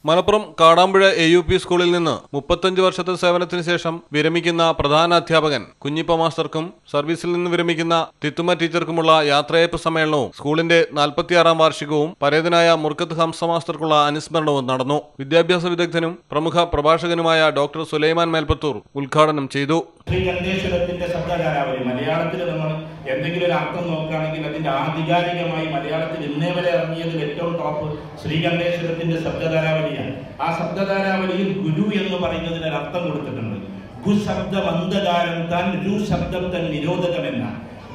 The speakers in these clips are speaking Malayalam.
മലപ്പുറം കാടാമ്പുഴ AUP സ്കൂളിൽ നിന്ന് 35 വർഷത്തെ സേവനത്തിന് ശേഷം വിരമിക്കുന്ന പ്രധാന അധ്യാപകൻ കുഞ്ഞിപ്പ മാസ്റ്റർക്കും സർവീസിൽ നിന്ന് വിരമിക്കുന്ന തിത്തുമ്മ ടീച്ചർക്കുമുള്ള യാത്രയയപ്പ് സമ്മേളനവും സ്കൂളിന്റെ 46ാം വാർഷികവും പരേതനായ മുർക്കത്ത് ഹംസ മാസ്റ്റർക്കുള്ള അനുസ്മരണവും നടന്നു. വിദ്യാഭ്യാസ വിദഗ്ധനും പ്രമുഖ പ്രഭാഷകനുമായ ഡോക്ടർ സുലൈമാൻ മേൽപ്പത്തൂർ ഉദ്ഘാടനം ചെയ്തു. ശ്രീകണ്ഠേശ്വരത്തിന്റെ ശബ്ദധാരാവലി മലയാളത്തിൽ നമ്മൾ എന്തെങ്കിലും ഒരു അർത്ഥം നോക്കുകയാണെങ്കിൽ അതിന്റെ ആധികാരികമായി മലയാളത്തിൽ ഇന്നേ വരെ ഇറങ്ങിയതിൽ ഏറ്റവും ടോപ്പ് ശ്രീകണ്ഠേശ്വരത്തിന്റെ ശബ്ദധാരാവലിയാണ്. ആ ശബ്ദധാരാവലിയിൽ ഗുരു എന്ന് പറയുന്നതിന് ഒരു അർത്ഥം കൊടുത്തിട്ടുണ്ട്. ഗു ശബ്ദം അന്ധകാരം താൻ, രു ശബ്ദം തൻ നിരോധകമെന്ന.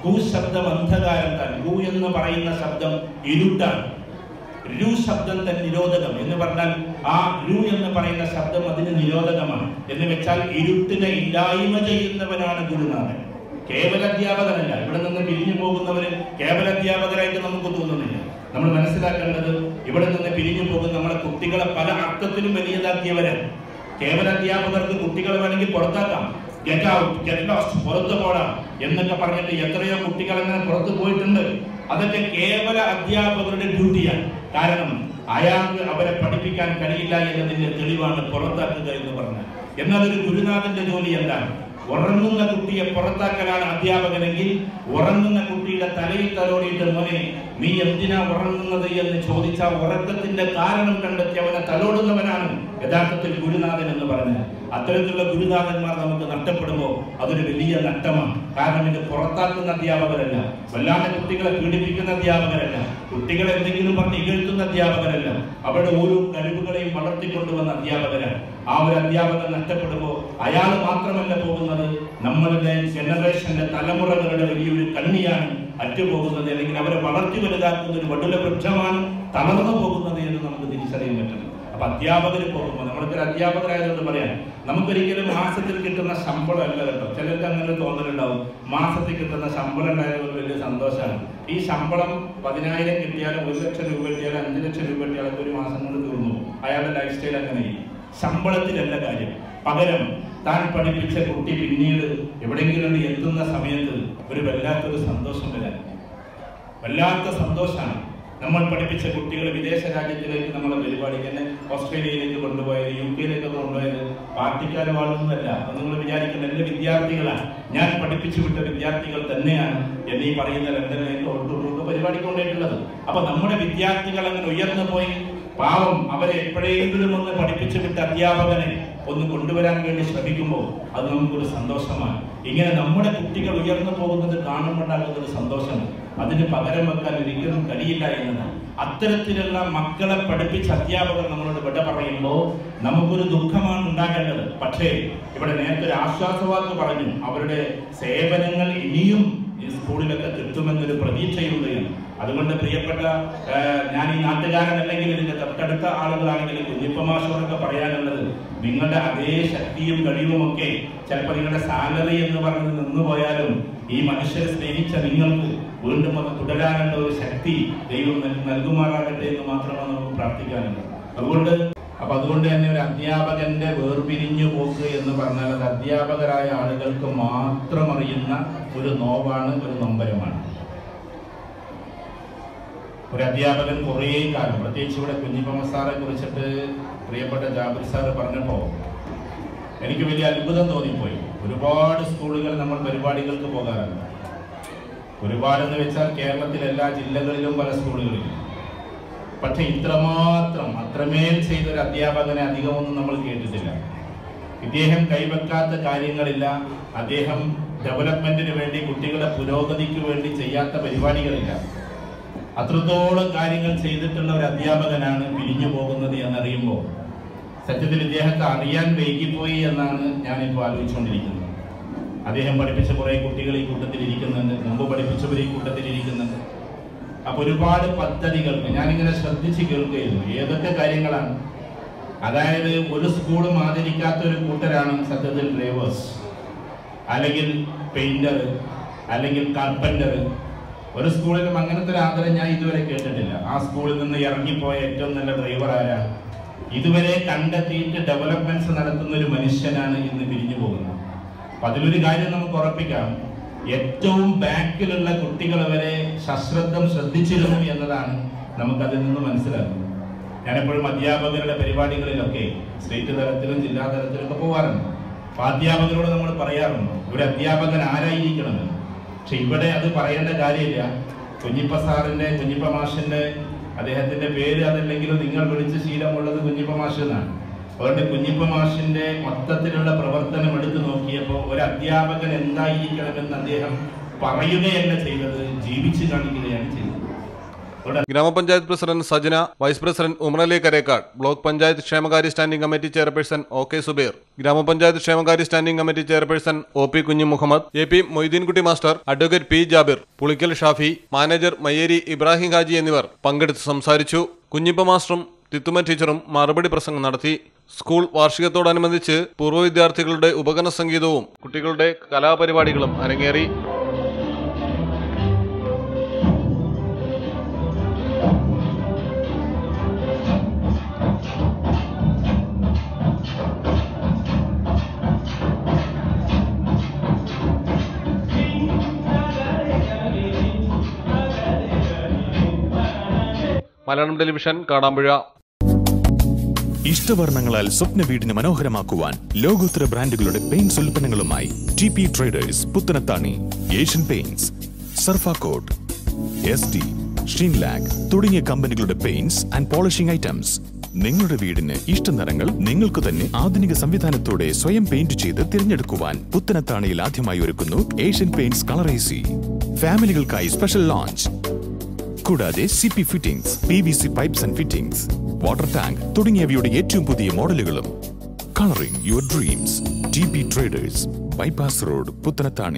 ഗു ശബ്ദം അന്ധകാരം താൻ, ഗു എന്ന് പറയുന്ന ശബ്ദം ഇരുട്ടാണ്. രു ശബ്ദം തൻ നിരോധകം എന്ന് പറഞ്ഞാൽ ആ രു എന്ന് പറയുന്ന ശബ്ദം അതിന് നിരോധകമാണ്. എന്ന് വെച്ചാൽ ഇരുട്ടിനെ ഇല്ലായ്മ ചെയ്യുന്നവനാണ് ഗുരുനാഥൻ. കേവല അധ്യാപകനല്ല. ഇവിടെ നിന്ന് പിരിഞ്ഞു പോകുന്നവര് കേവല അധ്യാപകരായിട്ട് നമുക്ക് തോന്നുന്നില്ല. നമ്മൾ മനസ്സിലാക്കേണ്ടത് ഇവിടെ നിന്ന് പിരിഞ്ഞു പോകുന്ന നമ്മളെ കുട്ടികളെ പല അർത്ഥത്തിലും വലിയതാക്കിയവരാണ്. കേവല അധ്യാപകർക്ക് കുട്ടികളെ വേണമെങ്കിൽ പുറത്താക്കാം, ഗെറ്റ് ഔട്ട്, ഗെറ്റ് ലോസ്റ്റ്, പുറത്തു പോടാം എന്നൊക്കെ പറഞ്ഞിട്ട് എത്രയോ കുട്ടികൾ അങ്ങനെ പുറത്തു പോയിട്ടുണ്ട്. അതൊക്കെ കേവല അധ്യാപകരുടെ ഡ്യൂട്ടിയാണ്. കാരണം അയാൾക്ക് അവരെ പഠിപ്പിക്കാൻ കഴിയില്ല എന്നതിന്റെ തെളിവാണ് പുറത്താക്കുക എന്ന് പറഞ്ഞാൽ. എന്നാൽ ഒരു ഗുരുനാഥന്റെ ജോലി എന്താണ്? ഉറങ്ങുന്ന കുട്ടിയെ പുറത്താക്കലാണ് അധ്യാപകനെങ്കിൽ ഉറങ്ങുന്ന കുട്ടിയുടെ തലയിൽ തലോടിയിട്ട് മോനെ നീ എന്തിനാ ഉറങ്ങുന്നത് എന്ന് ചോദിച്ച ഉറക്കത്തിന്റെ കാരണം കണ്ടെത്തി അവനെ തലോടുന്നവനാണ് യഥാർത്ഥത്തിൽ ഗുരുനാഥൻ എന്ന് പറഞ്ഞാൽ. അത്തരത്തിലുള്ള ഗുരുനാഥന്മാർ നമുക്ക് നഷ്ടപ്പെടുമ്പോൾ അതൊരു വലിയ നഷ്ടമാണ്. കാരണം ഇത് പുറത്താക്കുന്ന അധ്യാപകരല്ല, വല്ലാതെ കുട്ടികളെ പീഡിപ്പിക്കുന്ന അധ്യാപകരല്ല, കുട്ടികളെ എന്തെങ്കിലും പറഞ്ഞ് ഇകഴ്ത്തുന്ന അധ്യാപകരല്ല, അവരുടെ ഓരോ കഴിവുകളെയും വളർത്തിക്കൊണ്ടുവന്ന അധ്യാപകരാണ്. ആ ഒരു അധ്യാപകൻ നഷ്ടപ്പെടുമ്പോൾ അയാൾ മാത്രമല്ല പോകുന്നത്, നമ്മളുടെ ജനറേഷന്റെ തലമുറകളുടെ വലിയൊരു കണ്ണിയാണ് അറ്റുപോകുന്നത്. അല്ലെങ്കിൽ അവരെ വളർത്തി വലുതാക്കുന്ന ഒരു വടുല വൃക്ഷമാണ് തളർന്നു പോകുന്നത് എന്ന് നമുക്ക് തിരിച്ചറിയാൻ പറ്റുന്നു. അപ്പൊ അധ്യാപകർ പോകുമ്പോൾ നമ്മൾക്കൊരു അധ്യാപകരായതുകൊണ്ട് പറയാം, നമുക്കൊരിക്കലും മാസത്തിൽ കിട്ടുന്ന ശമ്പളം അല്ല കേട്ടോ. ചിലർക്ക് അങ്ങനെ തോന്നലുണ്ടാവും, മാസത്തിൽ കിട്ടുന്ന ശമ്പളം ഉണ്ടായതുകൊണ്ട് വലിയ സന്തോഷമാണ്. ഈ ശമ്പളം 10,000 കിട്ടിയാലും 1 ലക്ഷം രൂപ കിട്ടിയാലും 5 ലക്ഷം രൂപ കിട്ടിയാലും ഒരു മാസം കൊണ്ട് തീർന്നു. അയാളുടെ ലൈഫ് സ്റ്റൈൽ അങ്ങനെ. ശമ്പളത്തിലല്ല കാര്യം. പകരം താൻ പഠിപ്പിച്ച കുട്ടി പിന്നീട് എവിടെയെങ്കിലും എത്തുന്ന സമയത്ത് ഒരു വല്ലാത്തൊരു സന്തോഷം വരാൻ, വല്ലാത്ത സന്തോഷമാണ്. നമ്മൾ പഠിപ്പിച്ച കുട്ടികൾ വിദേശ രാജ്യത്തിലേക്ക് നമ്മളെ പരിപാടിക്ക് തന്നെ ഓസ്ട്രേലിയയിലേക്ക് കൊണ്ടുപോയത്, UK കൊണ്ടുപോയത് പാർട്ടിക്കാർ വാഴുന്നതല്ല. അത് നിങ്ങൾ വിചാരിക്കുന്ന എൻ്റെ വിദ്യാർത്ഥികളാണ്, ഞാൻ പഠിപ്പിച്ചു വിട്ട വിദ്യാർത്ഥികൾ തന്നെയാണ് എന്നീ പറയുന്ന ലണ്ടനിലേക്ക് ഓട്ടോറൂട്ട് പരിപാടി കൊണ്ടുപോയിട്ടുള്ളത്. അപ്പൊ നമ്മുടെ വിദ്യാർത്ഥികൾ അങ്ങനെ ഉയർന്നു പോയി പാവം അവരെ എപ്പോഴെങ്കിലും ഒന്ന് പഠിപ്പിച്ചു വിട്ട അധ്യാപകനെ ഒന്ന് കൊണ്ടുവരാൻ വേണ്ടി ശ്രമിക്കുമ്പോൾ അത് നമുക്കൊരു സന്തോഷമാണ്. ഇങ്ങനെ നമ്മുടെ കുട്ടികൾ ഉയർന്നു പോകുന്നത് കാണുമ്പോണ്ടാകുന്ന ഒരു സന്തോഷം അതിന് പകരം വെക്കാൻ ഒരിക്കലും കഴിയില്ല എന്നതാണ്. അത്തരത്തിലുള്ള മക്കളെ പഠിപ്പിച്ച അധ്യാപകർ നമ്മളോട് വിട പറയുമ്പോൾ നമുക്കൊരു ദുഃഖമാണ് ഉണ്ടാകേണ്ടത്. പക്ഷേ ഇവിടെ നേരത്തെ ഒരു ആശ്വാസവാക്ക് പറഞ്ഞു, അവരുടെ സേവനങ്ങൾ ഇനിയും ഈ സ്കൂളിലൊക്കെ കിട്ടുമെന്നൊരു പ്രതീക്ഷയുണ്ടെന്ന്. അതുകൊണ്ട് പ്രിയപ്പെട്ട ഞാൻ ഈ നാട്ടുകാരനല്ലെങ്കിൽ ഇതിന്റെ തൊട്ടടുത്ത ആളുകളാണെങ്കിൽ കുഞ്ഞിപ്പ മാഷോടൊക്കെ പറയാനുള്ളത്, നിങ്ങളുടെ അതേ ശക്തിയും കഴിവുമൊക്കെ ചിലപ്പോൾ നിങ്ങളുടെ സാലറി എന്ന് പറഞ്ഞ് നിന്നുപോയാലും ഈ മനുഷ്യരെ സ്നേഹിച്ച നിങ്ങൾക്ക് വീണ്ടും അത് തുടരാനുള്ള ഒരു ശക്തി ദൈവം നൽകുമാറാകട്ടെ എന്ന് മാത്രമാണ് നമുക്ക് പ്രാർത്ഥിക്കാനുള്ളത്. അതുകൊണ്ട് തന്നെ ഒരു അധ്യാപകന്റെ വേർപിരിഞ്ഞു പോക്ക് എന്ന് പറഞ്ഞാൽ അത് അധ്യാപകരായ ആളുകൾക്ക് മാത്രം അറിയുന്ന ഒരു നോവാണ്, ഒരു നൊമ്പരമാണ്. ഒരു അധ്യാപകൻ കുറേ കാലം, പ്രത്യേകിച്ച് ഇവിടെ കുഞ്ഞിപ്പ സാറെ കുറിച്ചിട്ട് പ്രിയപ്പെട്ട ജാബിർ സാറ് പറഞ്ഞപ്പോൾ എനിക്ക് വലിയ അത്ഭുതം തോന്നിപ്പോയി. ഒരുപാട് സ്കൂളുകൾ നമ്മൾ പരിപാടികൾക്ക് പോകാറുണ്ട്. ഒരുപാടെന്ന് വെച്ചാൽ കേരളത്തിലെ എല്ലാ ജില്ലകളിലും പല സ്കൂളുകളിലും. പക്ഷെ അത്രമേൽ ചെയ്തൊരു അധ്യാപകനെ അധികമൊന്നും നമ്മൾ കേട്ടിട്ടില്ല. ഇദ്ദേഹം കൈവെക്കാത്ത കാര്യങ്ങളില്ല, അദ്ദേഹം ഡെവലപ്മെന്റിന് വേണ്ടി കുട്ടികളുടെ പുരോഗതിക്ക് വേണ്ടി ചെയ്യാത്ത പരിപാടികളില്ല. അത്രത്തോളം കാര്യങ്ങൾ ചെയ്തിട്ടുള്ള ഒരു അധ്യാപകനാണ് പിരിഞ്ഞു പോകുന്നത് എന്നറിയുമ്പോൾ സത്യത്തിൽ ഇദ്ദേഹത്തെ അറിയാൻ വൈകിപ്പോയി എന്നാണ് ഞാനിപ്പോൾ ആലോചിച്ചുകൊണ്ടിരിക്കുന്നത്. അദ്ദേഹം പഠിപ്പിച്ച കുറേ കുട്ടികൾ ഈ കൂട്ടത്തിൽ ഇരിക്കുന്നുണ്ട്, മുമ്പ് പഠിപ്പിച്ചവർ ഈ കൂട്ടത്തിൽ ഇരിക്കുന്നുണ്ട്. അപ്പൊ ഒരുപാട് പദ്ധതികൾക്ക് ഞാനിങ്ങനെ ശ്രദ്ധിച്ച് കേൾക്കുകയായിരുന്നു. ഏതൊക്കെ കാര്യങ്ങളാണ്? അതായത് ഒരു സ്കൂളും ആദരിക്കാത്ത ഒരു കൂട്ടരാണ് സത്യത്തിൽ ഡ്രൈവേഴ്സ്, അല്ലെങ്കിൽ പെയിന്റർ, അല്ലെങ്കിൽ കാർപ്പന്റർ. ഒരു സ്കൂളിലും അങ്ങനത്തെ ഒരു ആദരം ഞാൻ ഇതുവരെ കേട്ടിട്ടില്ല. ആ സ്കൂളിൽ നിന്ന് ഇറങ്ങിപ്പോയ ഏറ്റവും നല്ല ഡ്രൈവർ ആരാണ്? ഇതുവരെ കണ്ടെത്തിയിട്ട് ഡെവലപ്മെന്റ്സ് നടത്തുന്ന ഒരു മനുഷ്യനാണ് ഇന്ന് പിരിഞ്ഞു പോകുന്നത്. അപ്പൊ അതിലൊരു കാര്യം നമുക്ക് ഉറപ്പിക്കാം, ഏറ്റവും ബാക്കിലുള്ള കുട്ടികൾ വരെ സശ്രദ്ധം ശ്രദ്ധിച്ചിരുന്നു എന്നതാണ് നമുക്കതിൽ നിന്ന് മനസ്സിലാക്കുന്നത്. ഞാനെപ്പോഴും അധ്യാപകരുടെ പരിപാടികളിലൊക്കെ സ്റ്റേറ്റ് തലത്തിലും ജില്ലാ തലത്തിലൊക്കെ പോകാറുണ്ട്. അപ്പോൾ അധ്യാപകരോട് നമ്മൾ പറയാറുണ്ട് ഒരു അധ്യാപകൻ ആരായിരിക്കണമെന്ന്. പക്ഷെ ഇവിടെ അത് പറയേണ്ട കാര്യമില്ല. കുഞ്ഞിപ്പ മാഷിന്റെ അദ്ദേഹത്തിന്റെ പേര് അതല്ലെങ്കിലും നിങ്ങൾ വിളിച്ച ശീലമുള്ളത് കുഞ്ഞിപ്പ മാഷ് എന്നാണ്. അതുകൊണ്ട് കുഞ്ഞിപ്പ മാഷിന്റെ മൊത്തത്തിലുള്ള പ്രവർത്തനം എടുത്തു നോക്കിയപ്പോൾ ഒരു അധ്യാപകൻ എന്തായിരിക്കണമെന്ന് അദ്ദേഹം പറയുകയല്ല ചെയ്തത്, ജീവിച്ചു കാണിക്കുകയാണ് ചെയ്തത്. ഗ്രാമപഞ്ചായത്ത് president Sajana, vice president Umarali Karekkad, block panchayat ക്ഷേമകാര്യ standing committee chairperson OK Zubair, ഗ്രാമപഞ്ചായത്ത് ക്ഷേമകാര്യ standing committee chairperson OP Kunhu Muhammad, AP Moideenkutty master, advocate P Jabir, Pulikkal Shafi, manager Mayyeri Ibrahim Haji എന്നിവർ പങ്കെടുത്ത് സംസാരിച്ചു. കുഞ്ഞിപ്പ മാസ്റ്ററും തിത്തുമ ടീച്ചറും മറുപടി പ്രസംഗം നടത്തി. സ്കൂൾ വാർഷികത്തോടനുബന്ധിച്ച് പൂർവ്വ വിദ്യാർത്ഥികളുടെ ഉപകരണ സംഗീതവും കുട്ടികളുടെ കലാപരിപാടികളും അരങ്ങേറി. മലയാളം ടെലിവിഷൻ, കാടാമ്പുഴ. ഇഷ്ടവർണ്ണങ്ങളാൽ സ്വപ്ന വീടിന് മനോഹരമാക്കുവാൻ ലോകോത്തര ബ്രാൻഡുകളുടെ പെയിന്റ്സ് ഉൽപ്പന്നങ്ങളുമായി TP traders, Puthanathani, Asian Paints, Surfacoat, SD, Sheenlac തുടങ്ങിയ കമ്പനികളുടെ പെയിന്റ്സ് ആൻഡ് പോളിഷിംഗ് ഐറ്റംസ്. നിങ്ങളുടെ വീടിന് ഇഷ്ട നിറങ്ങൾ നിങ്ങൾക്ക് തന്നെ ആധുനിക സംവിധാനത്തോടെ സ്വയം പെയിന്റ് ചെയ്ത് തിരഞ്ഞെടുക്കുവാൻ പുത്തനത്താണിയിൽ ആദ്യമായി ഒരുക്കുന്നു ഏഷ്യൻ പെയിന്റ്സ് കളർ AC. ഫാമിലികൾക്കായി സ്പെഷ്യൽ ലോഞ്ച്. കൂടാതെ CP fittings, PVC pipes and fittings, water tank തുടങ്ങിയവയുടെ ഏറ്റവും പുതിയ മോഡലുകളും. Colouring your dreams. TP traders, bypass road, Puthanathani.